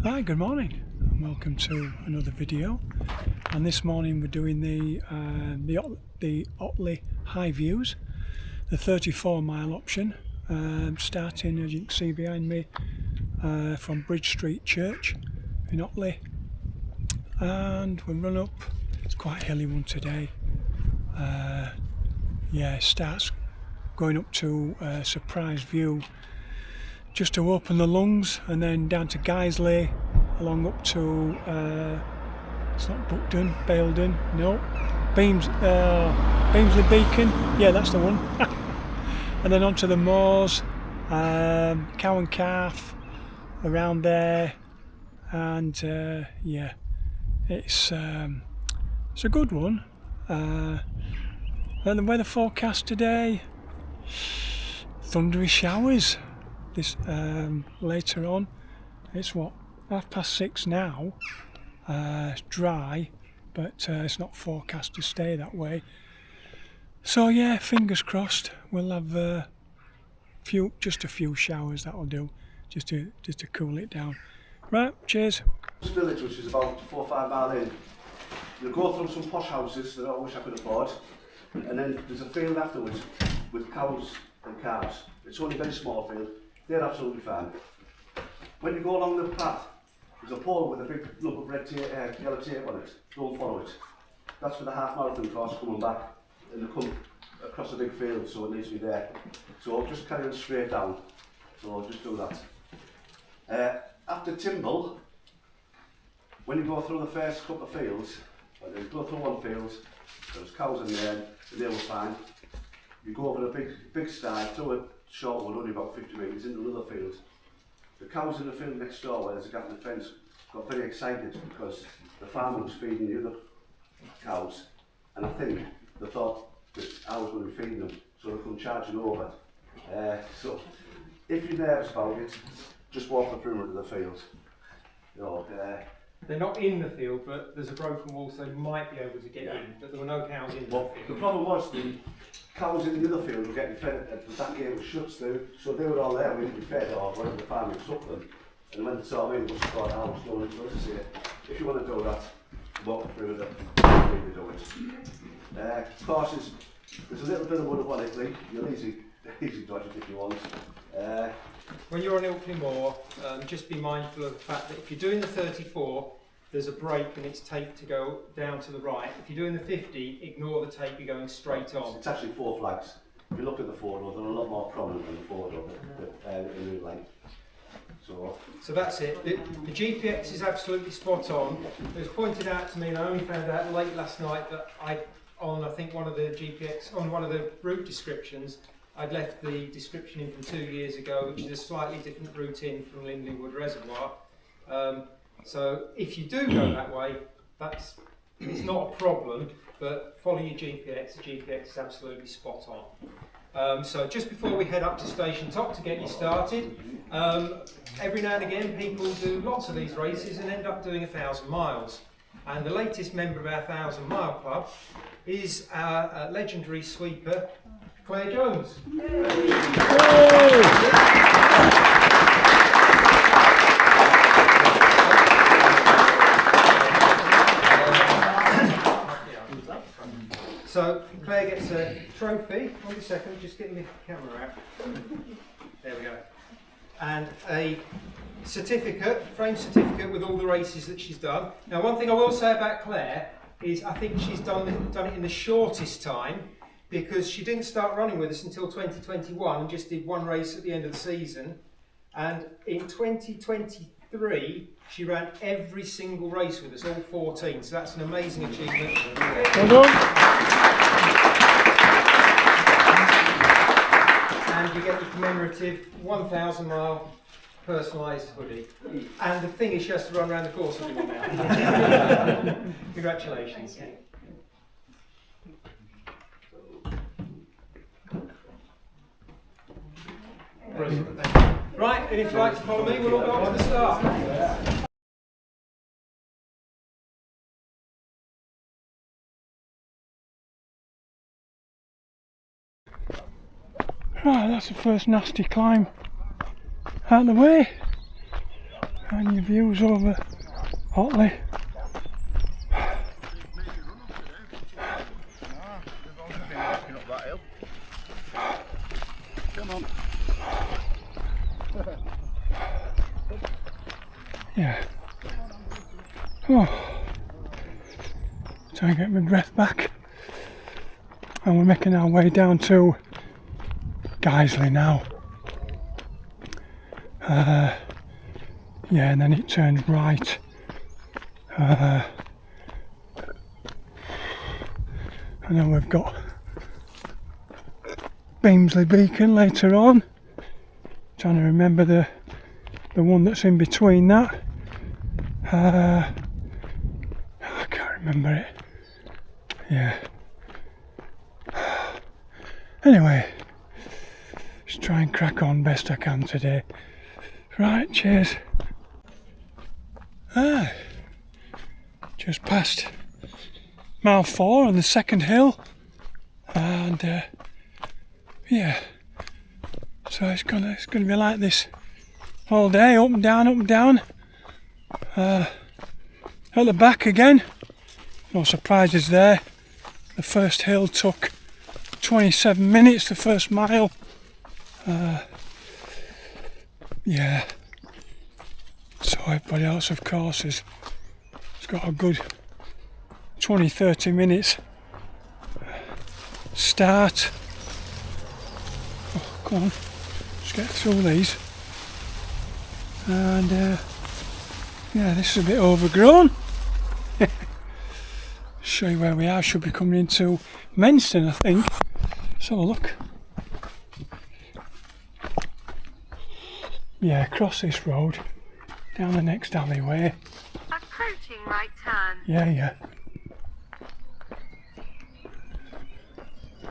Hi, good morning and welcome to another video. And this morning we're doing the Otley High Views, the 34-mile option, starting, as you can see behind me, from Bridge Street Church in Otley, and we run up. It's quite a hilly one today. It starts going up to Surprise View just to open the lungs, and then down to Guiseley, along up to it's not Buckden, Baildon, no, Beamsley Beacon, yeah, that's the one. And then onto the moors, Cow and Calf, around there, and it's a good one. And the weather forecast today, thundery showers. This later on. It's what, 6:30 now. It's dry, but it's not forecast to stay that way. So yeah, fingers crossed. We'll have just a few showers. That'll do, just to cool it down. Right, cheers. This village, which is about 4 or 5 miles in, you'll go through some posh houses that I wish I could afford, and then there's a field afterwards with cows and calves. It's only a very small field. They're absolutely fine. When you go along the path, there's a pole with a big lump of red yellow tape on it. Don't follow it. That's for the half marathon course coming back, and they come across a big field, so it needs to be there. So just carry on straight down. So just do that. After Timble, when you go through the first couple of fields, you go through one field, there's cows in there, and they were fine. You go over a big stile, through a short one, only about 50 metres, into another field. The cows in the field next door, where there's a gap in the fence, got very excited because the farmer was feeding the other cows, and I think they thought that I was going to be feeding them, so they come charging over. So if you're nervous about it, just walk the perimeter of the field. You know, they're not in the field, but there's a broken wall, so they might be able to get in, but there were no cows in the field. The problem was the cows in the other field were getting fed, that gate was shut still, so they were all there waiting to be fed, or whatever the farmer took them. And when they saw me, they must have thought I was doing it. So as I say, if you want to do that, walk the perimeter, really do it. Courses, there's a little bit of wood up on Italy, you'll easy dodge it if you want. When you're on Otley Moor, just be mindful of the fact that if you're doing the 34, there's a break and it's taped to go down to the right. If you're doing the 50, ignore the tape, you're going straight on. It's actually 4 flags. If you look at the photo, they're a lot more prominent than the photo in real life. So that's it. The GPX is absolutely spot on. It was pointed out to me, and I only found out late last night that I think one of the GPX, on one of the route descriptions, I'd left the description in from 2 years ago, which is a slightly different route in from Lindley Wood Reservoir. So if you do go that way, it's not a problem, but follow your GPX. The GPX is absolutely spot on. So just before we head up to Station Top to get you started, every now and again people do lots of these races and end up doing 1,000 miles. And the latest member of our 1,000 Mile Club is our legendary sweeper, Claire Jones. So Claire gets a trophy. Hold a second, just getting the camera out. There we go. And a certificate, framed certificate with all the races that she's done. Now, one thing I will say about Claire is I think she's done it in the shortest time, because she didn't start running with us until 2021 and just did one race at the end of the season. And in 2023, she ran every single race with us, all 14. So that's an amazing achievement. Well done. And you get your commemorative 1,000 mile personalised hoodie. And the thing is, she has to run around the course with one now. Congratulations. Brilliant. Right, and if you'd like to follow me, we'll all go on to the start. Right, that's the first nasty climb out of the way. And your views over Otley. Come on. Yeah. Oh. Trying to get my breath back. And we're making our way down to Guiseley now. Yeah, and then it turns right. And then we've got Beamsley Beacon later on. Trying to remember the one that's in between that. I can't remember it. Yeah. Anyway, just try and crack on best I can today. Right, cheers. Just past mile 4 on the second hill, and yeah, so it's gonna be like this all day, up and down, up and down. At the back again, no surprises there. The first hill took 27 minutes, the first mile. Yeah. So everybody else, of course, has got a good 20-30 minutes start. Oh, come on, let's get through these. And yeah, this is a bit overgrown. Show you where we are. Should be coming into Menston, I think. Let's have a look. Yeah, across this road, down the next alleyway. Approaching right turn. Yeah.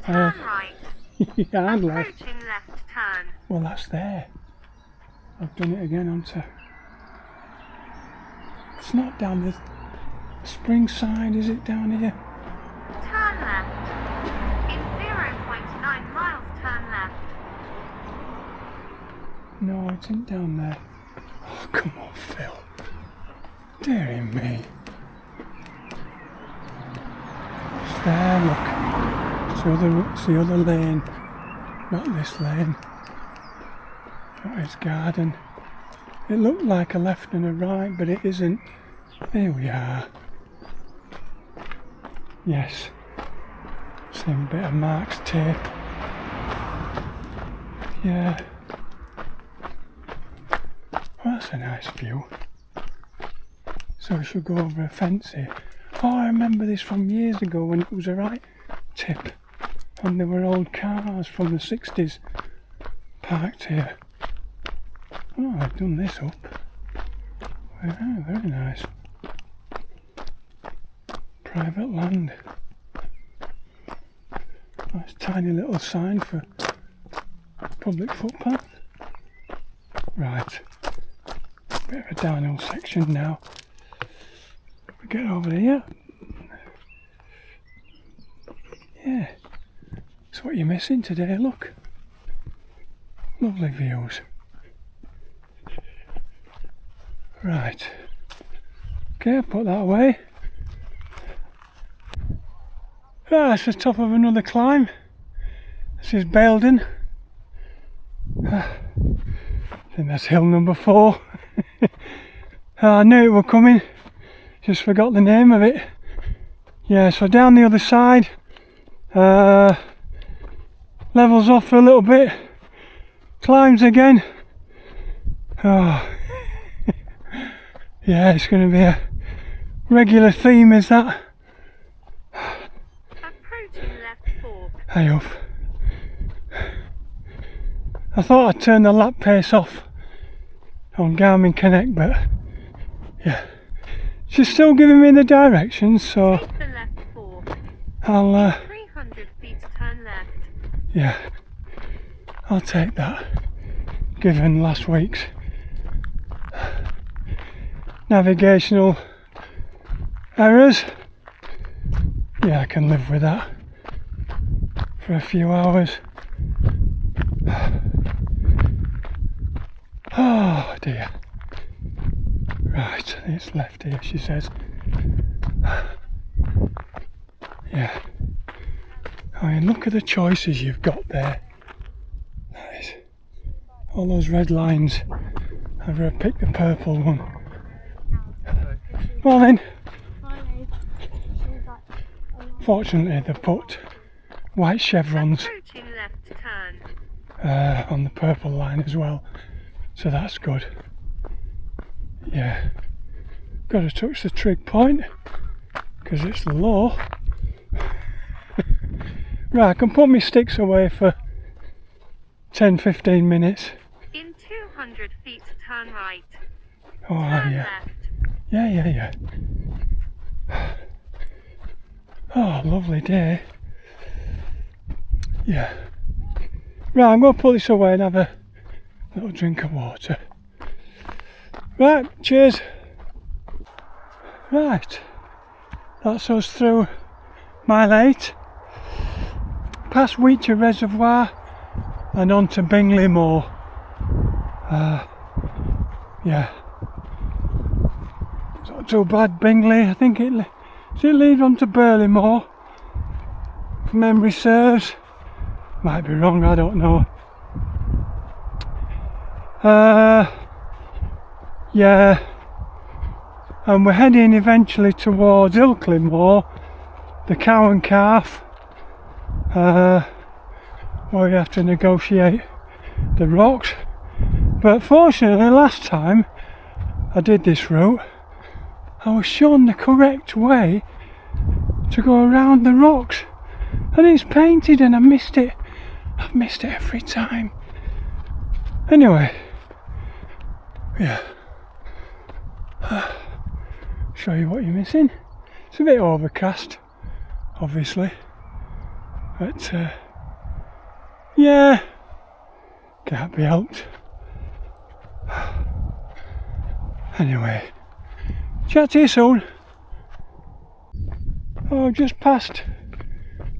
Turn right. Yeah, and left. Approaching left turn. Well, that's there. I've done it again onto. It's not down the spring side, is it down here? Turn left. In 0.9 miles, turn left. No, it isn't down there. Oh, come on, Phil. Dearie me. It's there, look. It's the other lane. Not this lane. Not his garden. It looked like a left and a right, but it isn't. There we are. Yes. Same bit of Mark's tape. Yeah. Well, that's a nice view. So we should go over a fence here. Oh, I remember this from years ago when it was a right tip. And there were old cars from the 60s parked here. Oh, they've done this up. Wow, very nice. Private land. Nice tiny little sign for public footpath. Right. Bit of a downhill section now. We get over here. Yeah. That's what you're missing today, look. Lovely views. Right. Okay, put that away. That's the top of another climb. This is Baildon. I think that's hill number 4. I knew it were coming, just forgot the name of it. Yeah, so down the other side, levels off for a little bit, climbs again. Oh. Yeah, it's going to be a regular theme, is that? Approaching left 4. I hope. I thought I'd turn the lap pace off on Garmin Connect, but yeah, she's still giving me the directions, so Take the left 4. I'll 300 feet, turn left. yeah, I'll take that, given last week's navigational errors. Yeah, I can live with that for a few hours. Oh dear. Right, it's left here, she says. Yeah. I mean, look at the choices you've got there. Nice. All those red lines. I've got to pick the purple one. Morning. Fortunately, they put white chevrons Approaching left turn. on the purple line as well, so that's good. Yeah. Got to touch the trig point because it's low. Right, I can put my sticks away for 10-15 minutes. In 200 feet, turn right. Oh, Turn yeah. left. Yeah. Oh, lovely day. Yeah. Right, I'm going to put this away and have a little drink of water. Right, cheers. Right, that's us through mile 8, past Weecher Reservoir and on to Bingley Moor. Yeah, it's not too bad, Bingley. I think it leads on to Burley Moor, if memory serves. Might be wrong, I don't know. Yeah, and we're heading eventually towards Ilkley Moor, the Cow and Calf, where we have to negotiate the rocks. But fortunately, last time I did this route, I was shown the correct way to go around the rocks, and it's painted and I missed it. I've missed it every time. Anyway, yeah. Show you what you're missing. It's a bit overcast, obviously, but yeah, can't be helped. Anyway, chat to you soon. Oh, just past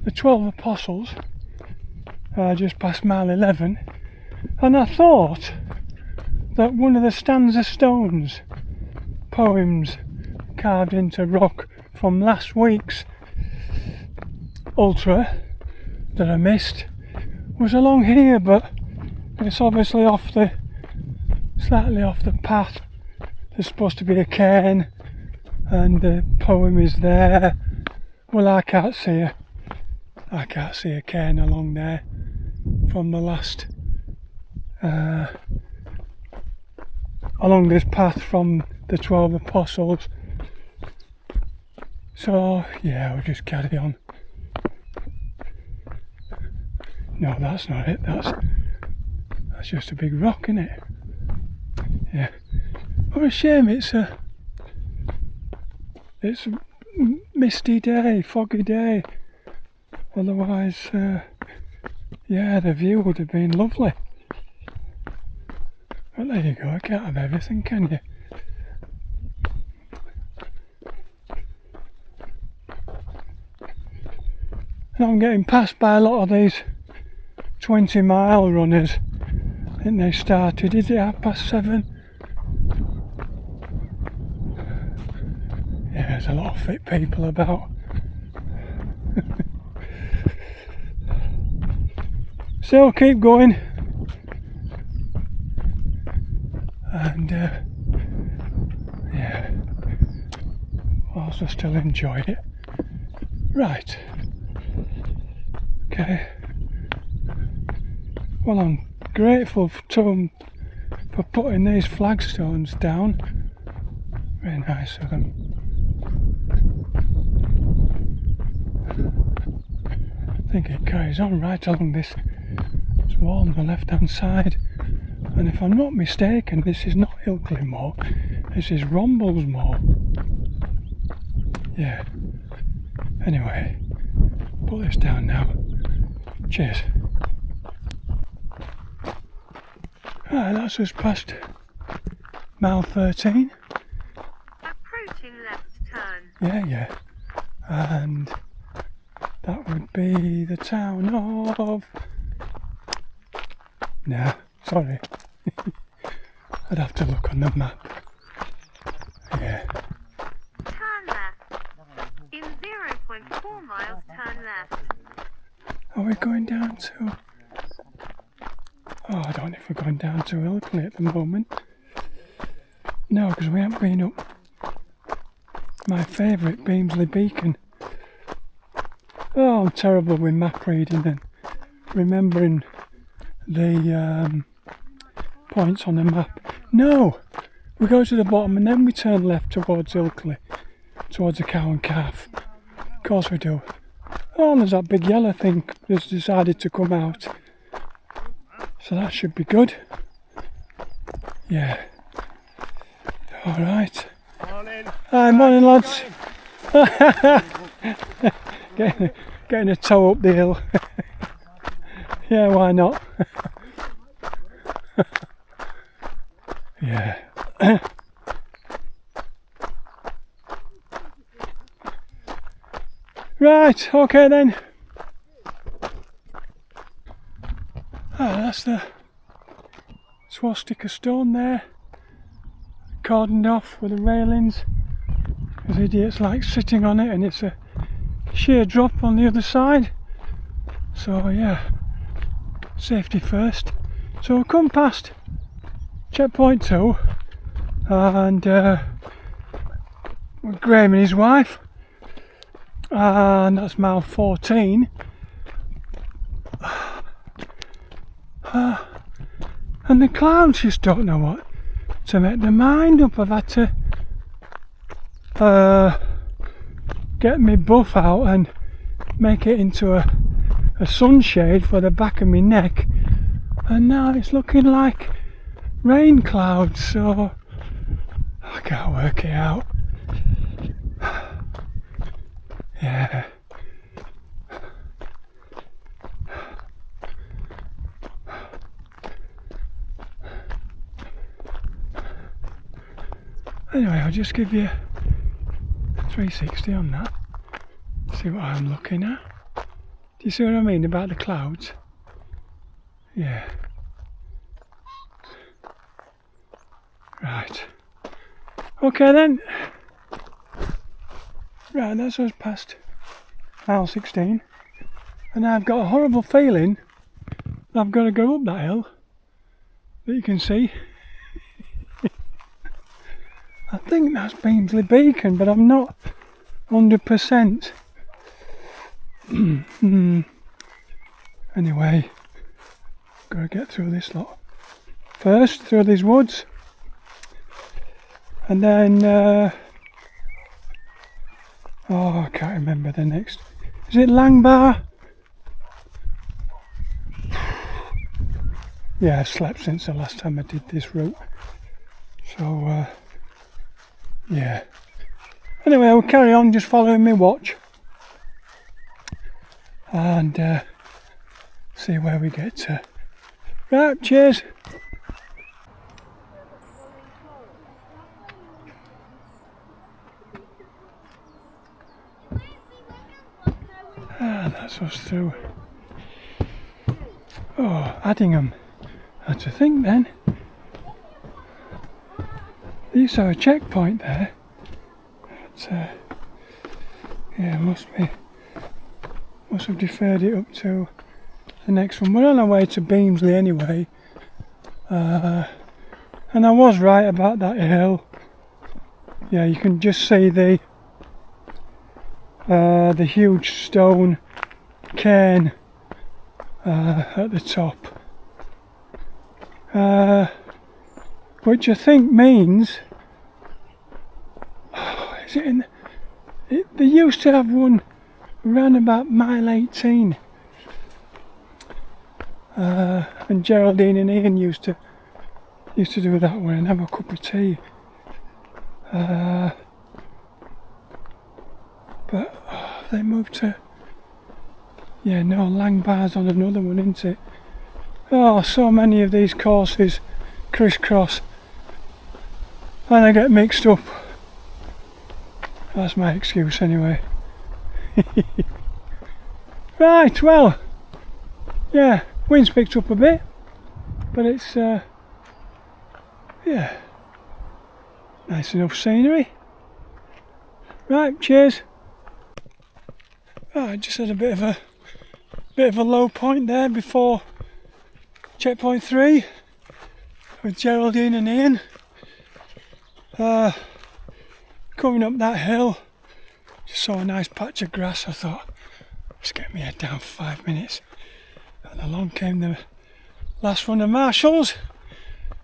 the 12 Apostles, just past mile 11, and I thought that one of the stanza stones poems carved into rock from last week's ultra that I missed was along here, but it's obviously slightly off the path. There's supposed to be a cairn and the poem is there. Well, I can't see a cairn along there from the last along this path from the 12 Apostles. So yeah, we'll just carry on. No, that's not it. That's just a big rock, isn't it? Yeah. What a shame. It's a misty day, foggy day. Otherwise, yeah, the view would have been lovely. But there you go. I can't have everything, can you? And I'm getting passed by a lot of these 20-mile runners. I think they started, is it 7:30? Yeah, there's a lot of fit people about. So I'll keep going. And yeah, whilst I still enjoy it. Right. Okay. Well, I'm grateful to them for putting these flagstones down. Very nice of them. I think it carries on right along this wall on the left hand side. And if I'm not mistaken, this is not Ilkley Moor, this is Rombles Moor. Yeah. Anyway, put this down now. Cheers. Right, that's just past mile 13. Approaching left turn. Yeah. And that would be the town of... No, sorry. I'd have to look on the map. Yeah. Turn left. In 0.4 miles, turn left. Are we going down to... Oh, I don't know if we're going down to Otley at the moment. No, because we haven't been up my favourite, Beamsley Beacon. Oh, I'm terrible with map reading and remembering the points on the map. No! We go to the bottom and then we turn left towards Ilkley, towards the Cow and Calf. Of course we do. Oh, and there's that big yellow thing that's decided to come out. So that should be good. Yeah. Alright. Morning. Hi, morning lads. getting a toe up the hill. Yeah, why not? Yeah. Right, okay then. That's the swastika stone there, cordoned off with the railings, because idiots like sitting on it, and it's a sheer drop on the other side. So yeah, safety first. So we'll come past checkpoint 2 and Graham and his wife, and that's mile 14. And the clowns just don't know what to make their mind up. I've had to get my buff out and make it into a sunshade for the back of my neck, and now it's looking like rain clouds, so I can't work it out. Yeah. Anyway, I'll just give you a 360 on that. See what I'm looking at. Do you see what I mean about the clouds? Yeah. Right. Okay then. Right, that's us past mile 16. And I've got a horrible feeling that I've got to go up that hill that you can see. I think that's Beamsley Beacon, but I'm not 100%. Anyway, gotta get through this lot first, through these woods, and then oh, I can't remember the next. Is it Langbar? Yeah, I've slept since the last time I did this route, so yeah. Anyway, I'll carry on just following my watch and see where we get to. Right, cheers. That's us through. Oh, Addingham. Had to think then. There used to have a checkpoint there. But, yeah, must have deferred it up to the next one. We're on our way to Beamsley anyway. And I was right about that hill. Yeah, you can just see the huge stone cairn at the top, which I think means, is it in? They used to have one around about mile 18, and Geraldine and Ian used to do that one and have a cup of tea. But they moved to, yeah, no, Langbar's on another one, isn't it? Oh, so many of these courses crisscross and I get mixed up. That's my excuse anyway. Right, well, yeah, wind's picked up a bit, but it's yeah, Nice enough scenery. Right, cheers. I just had a bit of a low point there before checkpoint 3 with Geraldine and Ian. Coming up that hill, just saw a nice patch of grass. I thought, let's get my head down for 5 minutes. And along came the last run of marshals.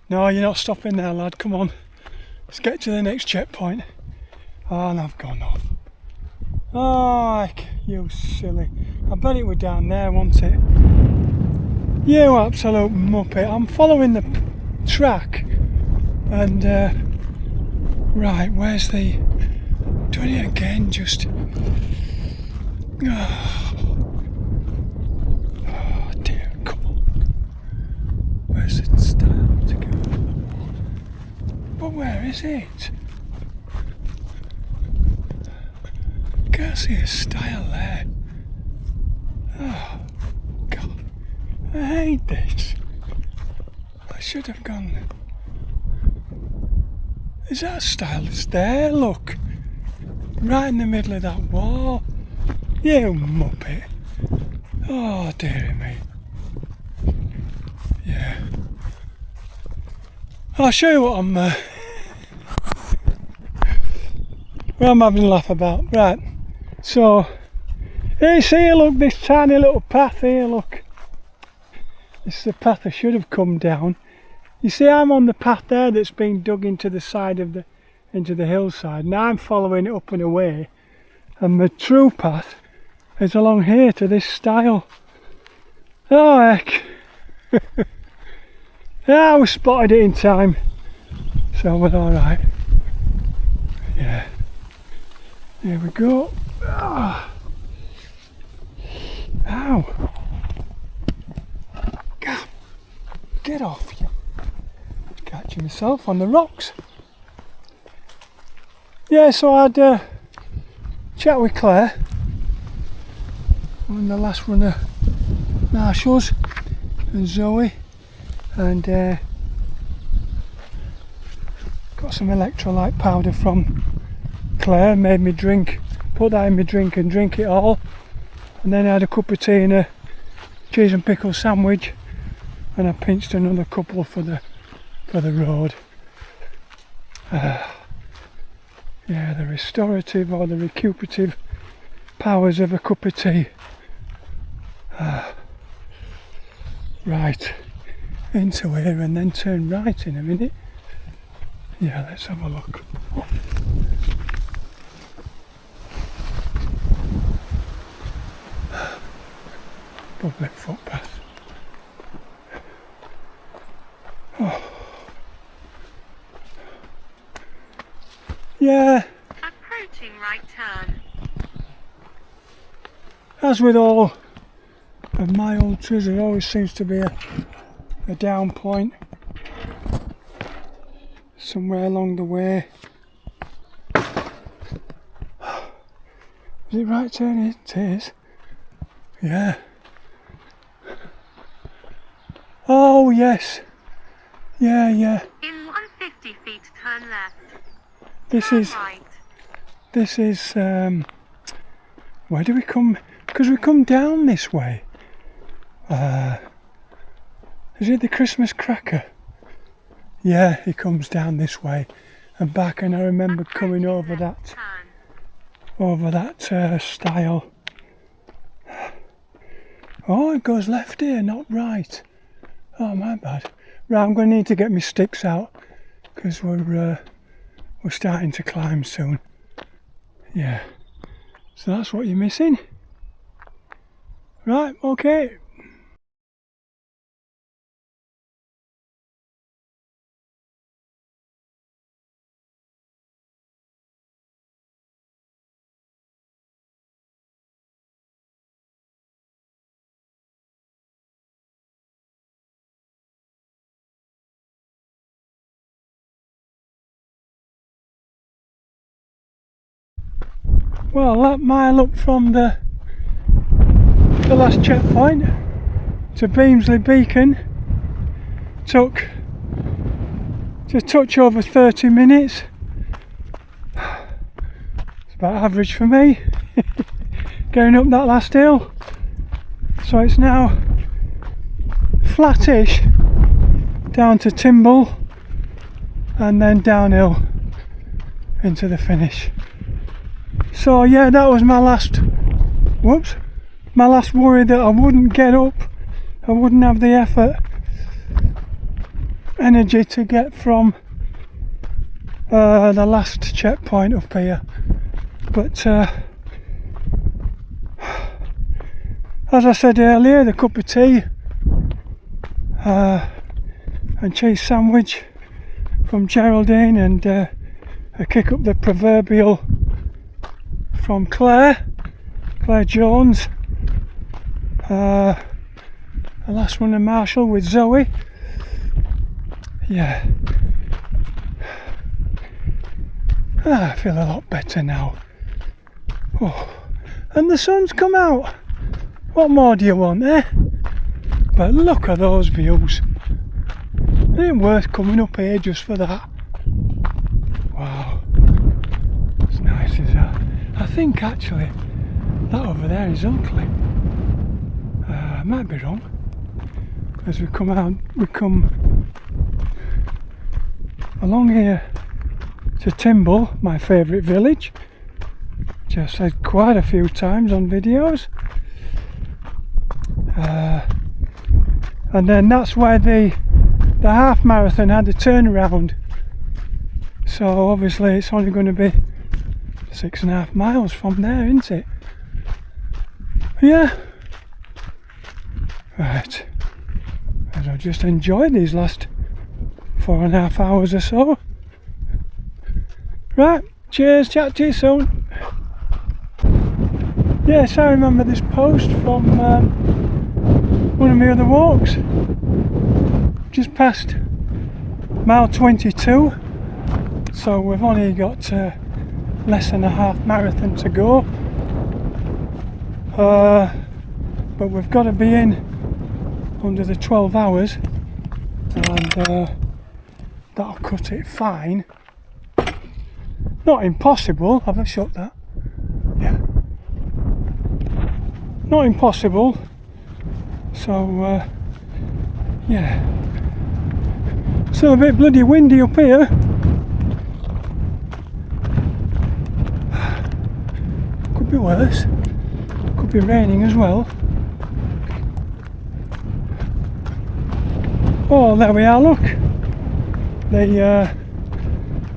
No, you're not stopping there, lad. Come on, let's get to the next checkpoint. Oh, and I've gone off. Oh, you silly. I bet it were down there, wasn't it? You absolute muppet. I'm following the track and right, where's the... Doing it again, just... Oh dear, come on. Where's the style to go? But where is it? Can't see a style there. Oh God, I hate this. I should have gone. Is that a style that's there? Look, right in the middle of that wall. You muppet. Oh dearie me. Yeah. I'll show you what I'm having a laugh about. Right. So, here, look, this tiny little path here, look. This is the path I should have come down. You see, I'm on the path there that's been dug into the side of into the hillside. Now I'm following it up and away. And the true path is along here to this stile. Oh heck. Yeah, we spotted it in time. So we're alright. Yeah. Here we go. Oh. Ow. God. Get off you. Catching myself on the rocks. Yeah, so I'd chat with Claire on the last run of marshals and Zoe, and got some electrolyte powder from Claire, made me drink, put that in my drink and drink it all, and then I had a cup of tea and a cheese and pickle sandwich, and I pinched another couple for the road. Yeah, the restorative or the recuperative powers of a cup of tea. Right, into here and then turn right in a minute. Yeah, let's have a look. Public footpath. Oh. Yeah. Approaching right turn. As with all of my ultras, there always seems to be a down point somewhere along the way. Is it right turn? It is. Yeah. Oh yes. Yeah, yeah. In 150 feet, turn left. This Turn is. right. This is. Where do we come? Because we come down this way. Is it the Christmas cracker? Yeah, he comes down this way and back, and I remember coming over that stile. Oh, it goes left here, not right. Oh, my bad. Right, I'm going to need to get my sticks out because we're starting to climb soon. Yeah. So that's what you're missing. Right, okay. Well, that mile up from the last checkpoint to Beamsley Beacon took just a touch over 30 minutes. about average for me. Going up that last hill. So it's now flattish down to Timble and then downhill into the finish. So yeah, that was my last worry, that I wouldn't get up, I wouldn't have the energy to get from the last checkpoint up here. But as I said earlier, the cup of tea and cheese sandwich from Geraldine, and a kick up the proverbial from Claire Jones, the last one in Marshall with Zoe. Yeah, I feel a lot better now. Oh, and the sun's come out. What more do you want, eh? But look at those views. It ain't worth coming up here just for that. Wow, it's nice, is that? I think actually that over there is Otley. I might be wrong. As we come along here to Timble, my favourite village, which I've said quite a few times on videos. And then that's where the half marathon had a turnaround. So obviously it's only going to be 6.5 miles from there, isn't it? Yeah. Right. And I'll just enjoy these last 4.5 hours or so. Right. Cheers. Chat to you soon. Yes, I remember this post from one of my other walks. Just past mile 22. So we've only got less than a half marathon to go, but we've got to be in under the 12 hours, and that'll cut it fine. Not impossible. Have I shut that? Yeah. Not impossible. So yeah, still a bit bloody windy up here. Could be worse. Could be raining as well. Oh, there we are, look. The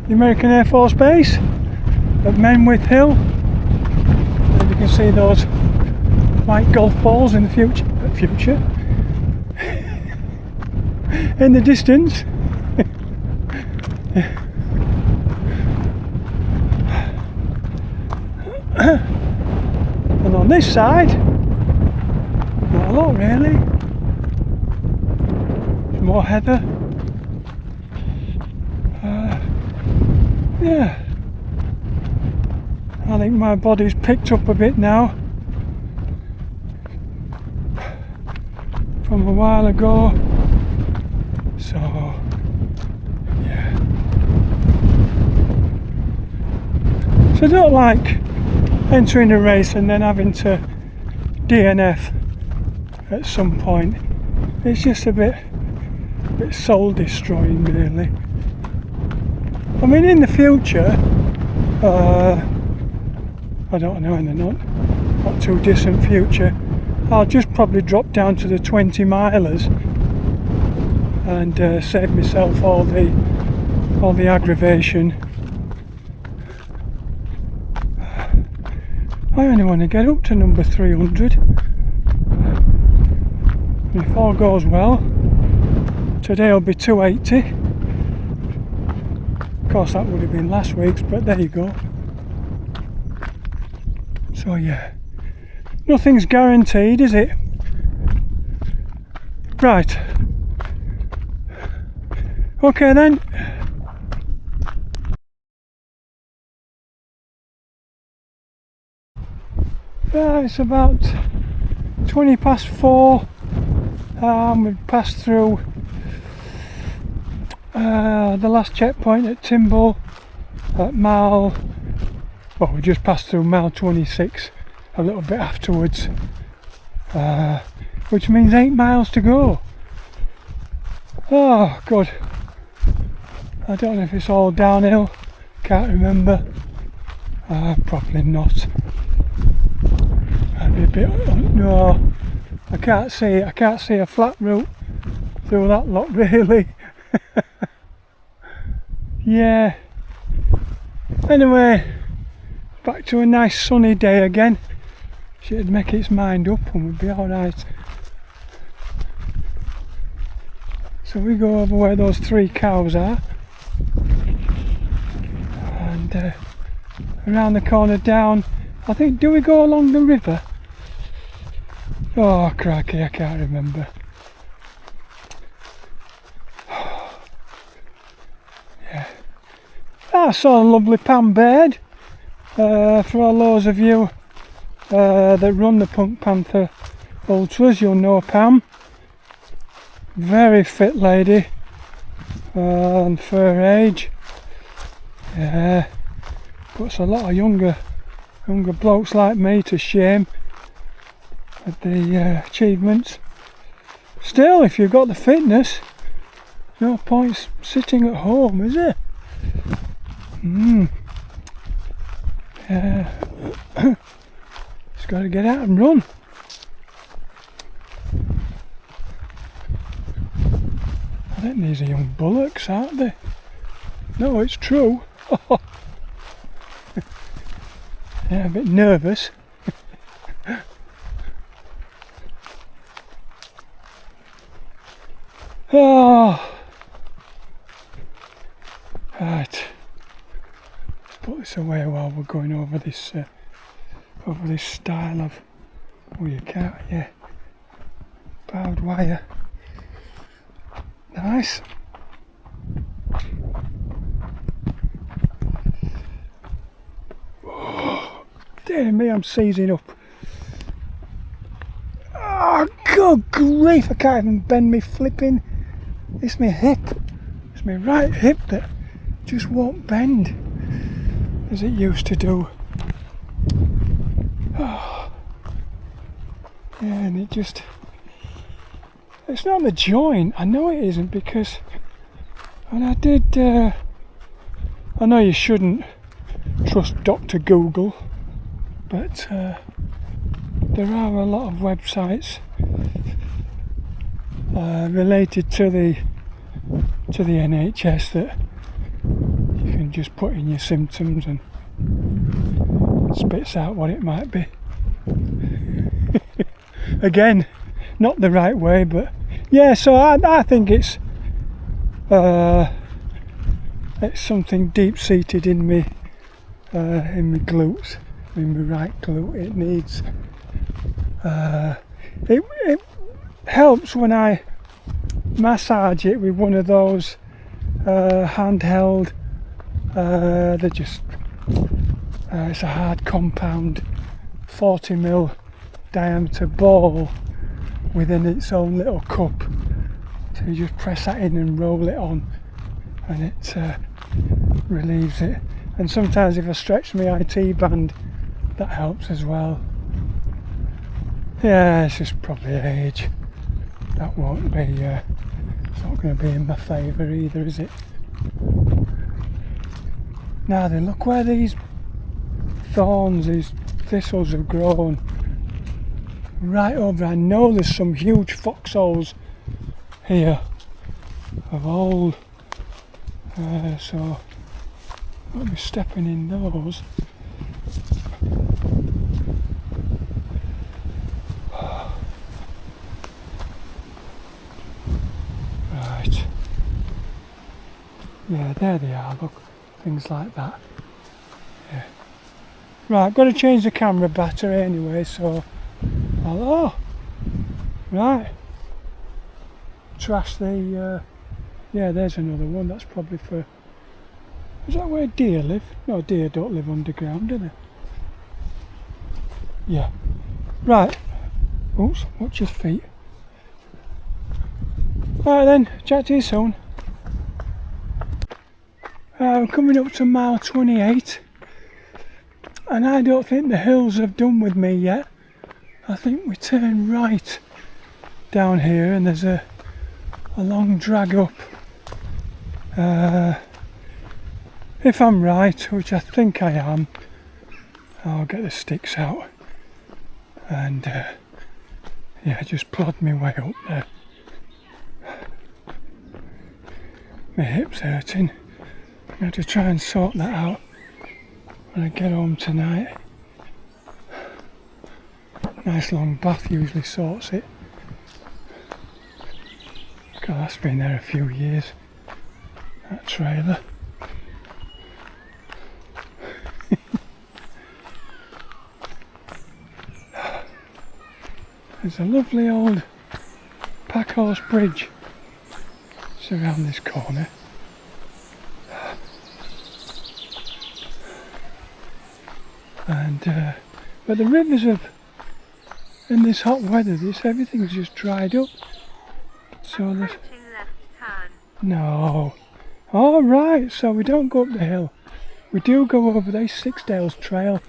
American Air Force Base at Menwith Hill. And you can see those white golf balls in the future in the distance. And on this side, not a lot really. Some more heather. Yeah, I think my body's picked up a bit now from a while ago. So yeah, so I don't like entering a race and then having to DNF at some point. It's just a bit soul destroying really. I mean, in the future, I don't know, in the not too distant future, I'll just probably drop down to the 20 milers and save myself all the aggravation. I only want to get up to number 300. And if all goes well, today will be 280. Of course that would have been last week's, but there you go. So yeah, nothing's guaranteed, is it? Right. Okay then. It's about 20 past 4. We've passed through the last checkpoint at Timble at mile well, we just passed through mile 26 a little bit afterwards, which means 8 miles to go. Oh good. I don't know if it's all downhill, can't remember. Probably not. I'd be a bit, no, I can't see a flat route through that lot really. Yeah. Anyway, back to a nice sunny day again. Should make its mind up and we'll be alright. So we go over where those 3 cows are, and around the corner down, I think, do we go along the river? Oh crikey, I can't remember. Yeah. I saw a lovely Pam bird. For all those of you that run the Punk Panther Ultras, you'll know Pam. Very fit lady, and for her age, yeah, puts a lot of younger blokes like me to shame at the achievements. Still, if you've got the fitness, no point sitting at home, is it? Yeah. Just got to get out and run. I think these are young bullocks, aren't they? No, it's true. Yeah, a bit nervous. Oh. Right. Let's put this away while we're going over this style of, oh you can't, yeah, barbed wire. Nice. Oh, dear me, I'm seizing up. Oh, good grief, I can't even bend me flipping. It's my hip. It's my right hip that just won't bend as it used to do. Oh. Yeah, and it just... It's not the joint, I know it isn't, because when I did, I know you shouldn't trust Dr. Google, but there are a lot of websites related to the NHS that you can just put in your symptoms and it spits out what it might be. Again, not the right way, but yeah, so I think it's something deep-seated in me, in my glutes, in my right glute. It needs it helps when I massage it with one of those handheld, they're just it's a hard compound 40mm diameter ball within its own little cup, so you just press that in and roll it on and it relieves it. And sometimes if I stretch my IT band, that helps as well. Yeah, it's just probably age. That won't be it's not going to be in my favour either, is it? Now then, look where these thorns, these thistles have grown. Right over, I know there's some huge foxholes here of old, so I'll be stepping in those. Right, yeah, there they are, look, things like that. Yeah. Right, got to change the camera battery anyway, so oh, right. Trash the, yeah, there's another one. That's probably for, is that where deer live? No, deer don't live underground, do they? Yeah. Right. Oops, watch your feet. Right then, chat to you soon. I'm coming up to mile 28. And I don't think the hills have done with me yet. I think we turn right down here and there's a long drag up. If I'm right, which I think I am, I'll get the sticks out and yeah, just plod my way up there. My hip's hurting. I'm going to try and sort that out when I get home tonight. Nice long bath usually sorts it. God, that's been there a few years, that trailer. There's a lovely old Packhorse bridge around this corner. And but the rivers have, in this hot weather, everything's just dried up. So there's Approaching left turn. no. All right, so we don't go up the hill. We do go over the Sixdale's Trail.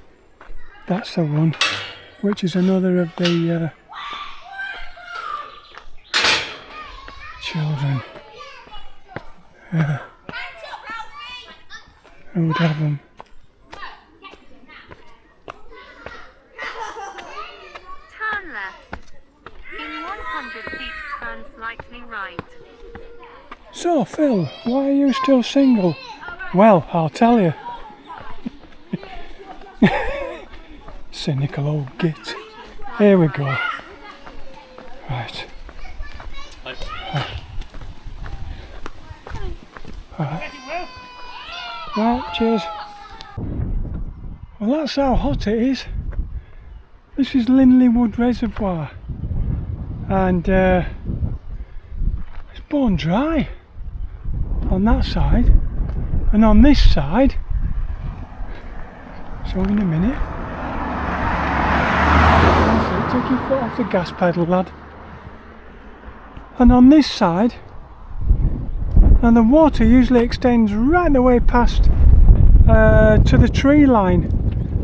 That's the one, which is another of the children. Who would have them? Turn left. In 100 feet, turn slightly right. So Phil, why are you still single? Well, I'll tell you. Cynical old git. Here we go. Right. Right, cheers. Well, that's how hot it is. This is Linleywood Reservoir, and it's bone dry on that side, and on this side, so in a minute. Take your foot off the gas pedal, lad. And on this side, and the water usually extends right the way past to the tree line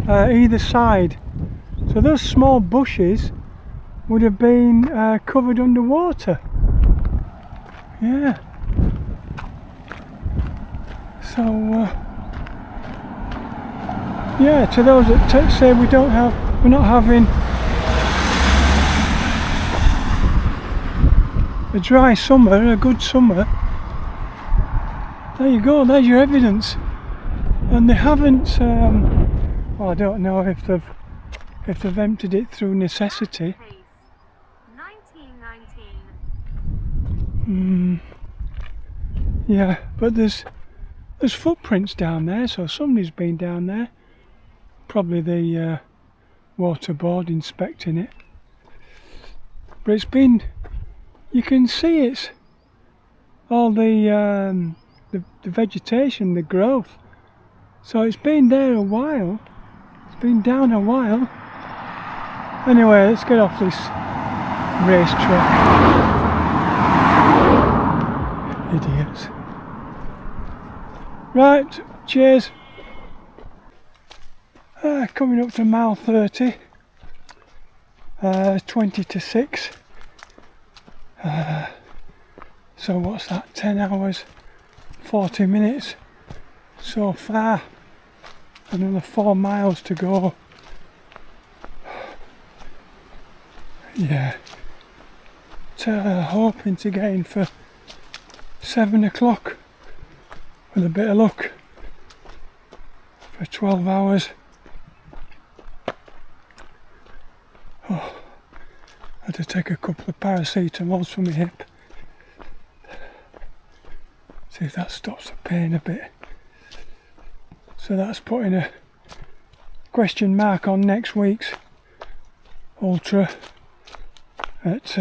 either side. So those small bushes would have been covered underwater. Yeah. So yeah, to those that say we're not having a dry summer, a good summer. There you go, there's your evidence. And they haven't, well, I don't know if they've emptied it through necessity. 1919. Yeah, but there's footprints down there, so somebody's been down there. Probably the water board inspecting it. But it's been, you can see it's all the vegetation, the growth. So it's been there a while. It's been down a while. Anyway, let's get off this racetrack. Idiots. Right, cheers. Coming up to mile 30. 20 to 6. So what's that? 10 hours, 40 minutes so far. Another 4 miles to go. Yeah. Hoping to get in for 7 o'clock with a bit of luck for 12 hours. Oh, I had to take a couple of paracetamols for my hip. See if that stops the pain a bit. So that's putting a question mark on next week's ultra at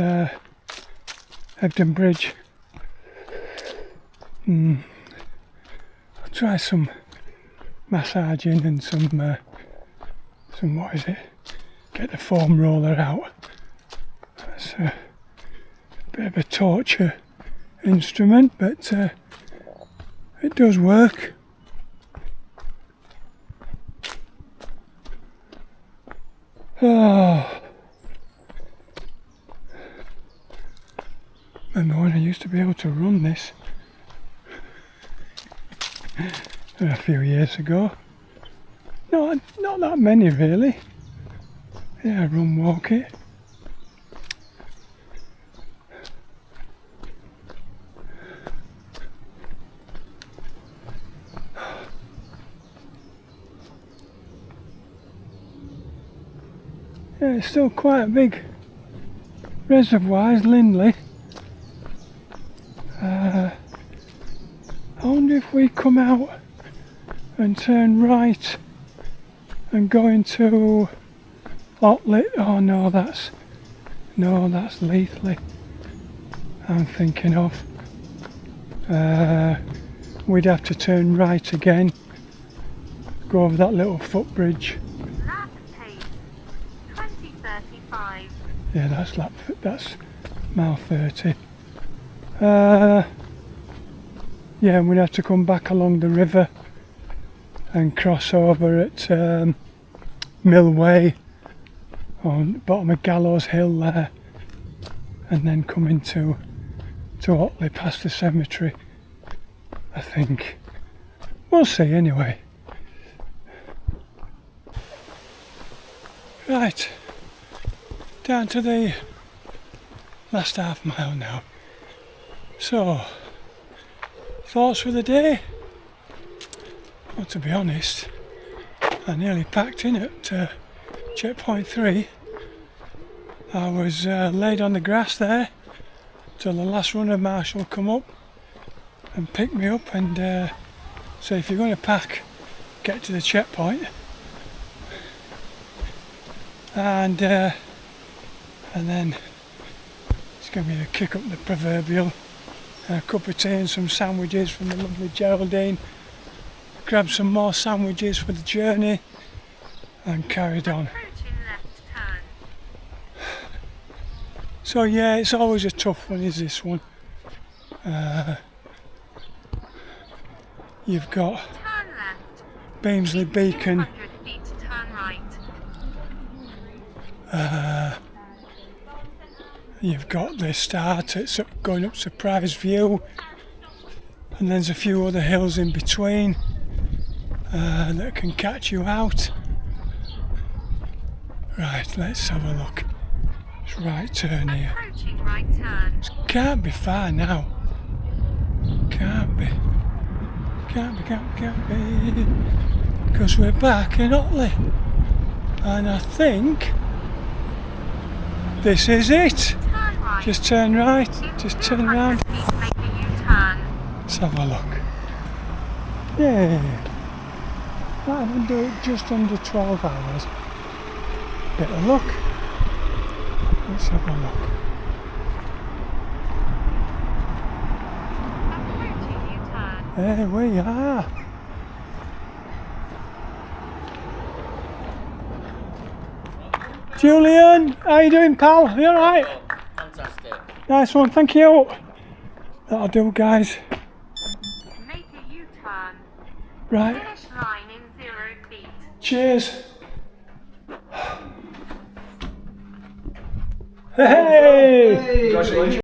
Hebden Bridge. I'll try some massaging and some what is it? Get the foam roller out. That's a bit of a torture instrument, but it does work. a few years ago. Not that many really. Yeah, run walk it. Yeah, it's still quite a big reservoir, is Lindley. I wonder if we come out and turn right and go into Otley. Oh no, that's Leithley I'm thinking of. We'd have to turn right again, go over that little footbridge. Lap pace 2035. Yeah, that's mile 30. Yeah, and we'd have to come back along the river and cross over at Millway on the bottom of Gallows Hill there, and then come into Otley past the cemetery, I think. We'll see anyway. Right, down to the last half mile now. So, thoughts for the day? Well, to be honest, I nearly packed in at checkpoint 3. I was laid on the grass there till the last runner marshal come up and pick me up and say, if you're going to pack, get to the checkpoint. And then it's going to be a kick up the proverbial, a cup of tea and some sandwiches from the lovely Geraldine. Grabbed some more sandwiches for the journey and carried on. Approaching left turn. So yeah, it's always a tough one, is this one. You've got Turn left. Beamsley Beacon, 200 feet turn right. you've got the start at going up Surprise View, and there's a few other hills in between that can catch you out. Right, let's have a look. It's right turn here. Approaching right turn. Can't be far now. Can't be. Can't be. Because we're back in Otley. And I think this is it. Turn right. Just turn right, In just turn 200 round. feet, make a U-turn. Let's have a look. Yeah. Right, we'll do it just under 12 hours. Bit of luck. Let's have a look. Approaching U-turn. There we are. Julian, how you doing, pal? You alright? Fantastic. Nice one, thank you. That'll do, guys. Make a U-turn. Right, Finish line in 0 feet. cheers. Hey! Congratulations.